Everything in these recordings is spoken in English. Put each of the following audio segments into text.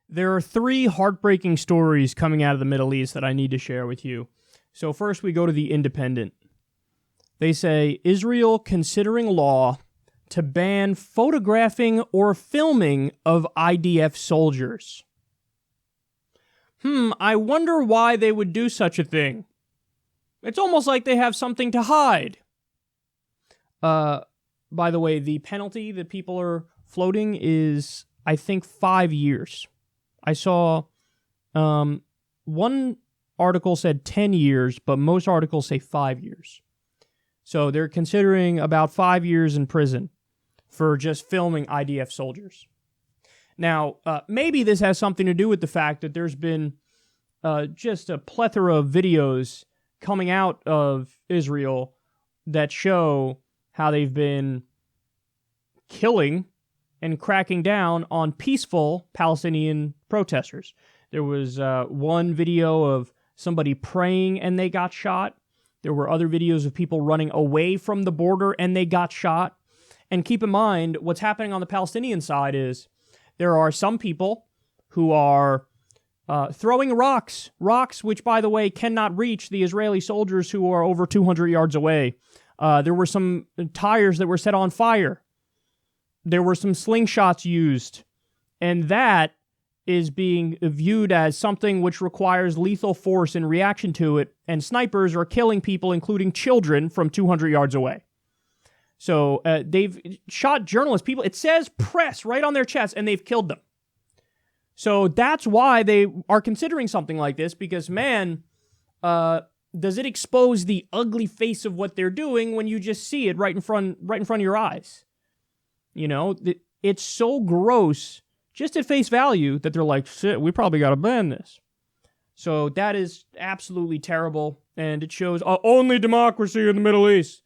There are three heartbreaking stories coming out of the Middle East that I need to share with you. So first we go to The Independent. They say, Israel considering law to ban photographing or filming of IDF soldiers. I wonder why they would do such a thing. It's almost like they have something to hide. By the way, the penalty that people are floating is, I think, 5 years. I saw one article said 10 years, but most articles say 5 years. So they're considering about 5 years in prison for just filming IDF soldiers. Now, maybe this has something to do with the fact that there's been just a plethora of videos coming out of Israel that show how they've been killing and cracking down on peaceful Palestinian protesters. There was one video of somebody praying and they got shot. There were other videos of people running away from the border and they got shot. And keep in mind, what's happening on the Palestinian side is there are some people who are throwing rocks, which, by the way, cannot reach the Israeli soldiers who are over 200 yards away. There were some tires that were set on fire. There were some slingshots used. And that is being viewed as something which requires lethal force in reaction to it. And snipers are killing people, including children, from 200 yards away. So they've shot journalists. People, it says press right on their chest, and they've killed them. So that's why they are considering something like this, because, man, does it expose the ugly face of what they're doing when you just see it right in front of your eyes? You know, it's so gross, just at face value, that they're like, shit, we probably got to ban this. So that is absolutely terrible, and it shows only democracy in the Middle East.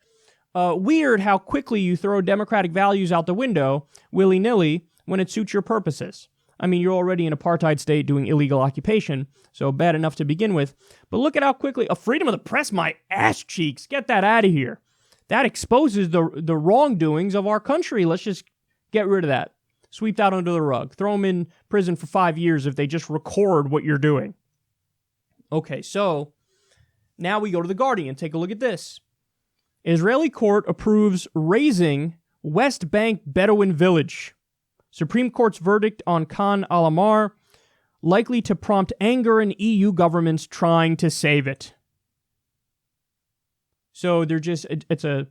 Weird how quickly you throw democratic values out the window, willy-nilly, when it suits your purposes. I mean, you're already in apartheid state doing illegal occupation, so bad enough to begin with. But look at how quickly, freedom of the press, my ass cheeks, get that out of here. That exposes the wrongdoings of our country. Let's just get rid of that. Sweep that under the rug. Throw them in prison for 5 years if they just record what you're doing. Okay, so now we go to The Guardian. Take a look at this. Israeli court approves razing West Bank Bedouin village. Supreme Court's verdict on Khan al-Ahmar likely to prompt anger in EU governments trying to save it. So it's a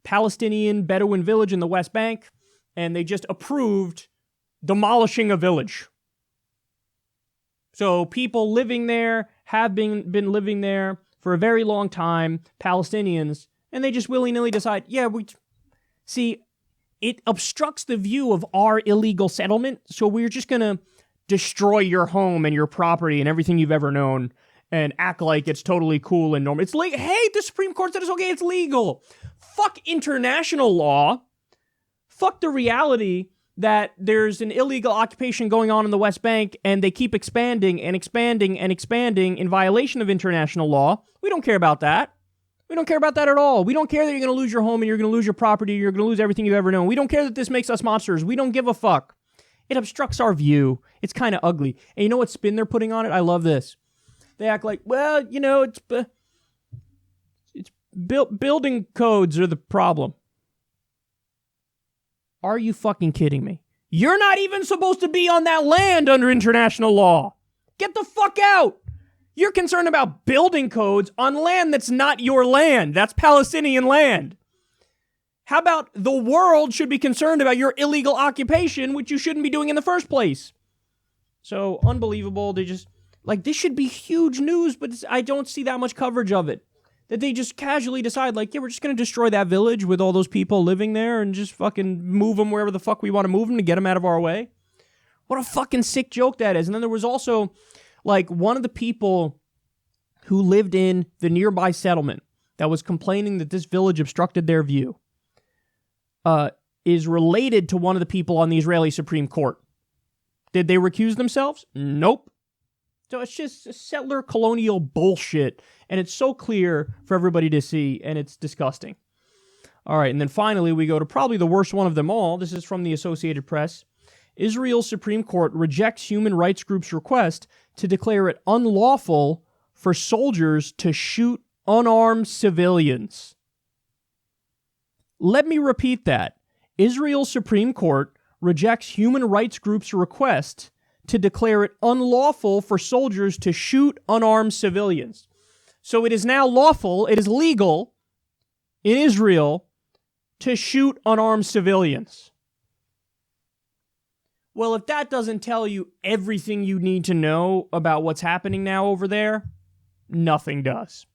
Palestinian Bedouin village in the West Bank, and they just approved demolishing a village. So people living there have been living there for a very long time, Palestinians, and they just willy-nilly decide, it obstructs the view of our illegal settlement, so we're just going to destroy your home and your property and everything you've ever known and act like it's totally cool and normal. It's like, hey, the Supreme Court said it's okay, it's legal. Fuck international law. Fuck the reality that there's an illegal occupation going on in the West Bank and they keep expanding and expanding and expanding in violation of international law. We don't care about that. We don't care about that at all. We don't care that you're going to lose your home and you're going to lose your property, you're going to lose everything you've ever known. We don't care that this makes us monsters. We don't give a fuck. It obstructs our view. It's kind of ugly. And you know what spin they're putting on it? I love this. They act like, well, you know, building codes are the problem. Are you fucking kidding me? You're not even supposed to be on that land under international law. Get the fuck out. You're concerned about building codes on land that's not your land. That's Palestinian land. How about the world should be concerned about your illegal occupation, which you shouldn't be doing in the first place? So, unbelievable. They just, this should be huge news, but I don't see that much coverage of it. That they just casually decide, we're just going to destroy that village with all those people living there and just fucking move them wherever the fuck we want to move them to get them out of our way. What a fucking sick joke that is. And then there was also, one of the people who lived in the nearby settlement that was complaining that this village obstructed their view is related to one of the people on the Israeli Supreme Court. Did they recuse themselves? Nope. So it's just settler colonial bullshit, and it's so clear for everybody to see, and it's disgusting. All right, and then finally we go to probably the worst one of them all. This is from the Associated Press. Israel's Supreme Court rejects human rights groups' request to declare it unlawful for soldiers to shoot unarmed civilians. Let me repeat that. Israel's Supreme Court rejects human rights groups' request to declare it unlawful for soldiers to shoot unarmed civilians. So it is now lawful, it is legal in Israel to shoot unarmed civilians. Well, if that doesn't tell you everything you need to know about what's happening now over there, nothing does.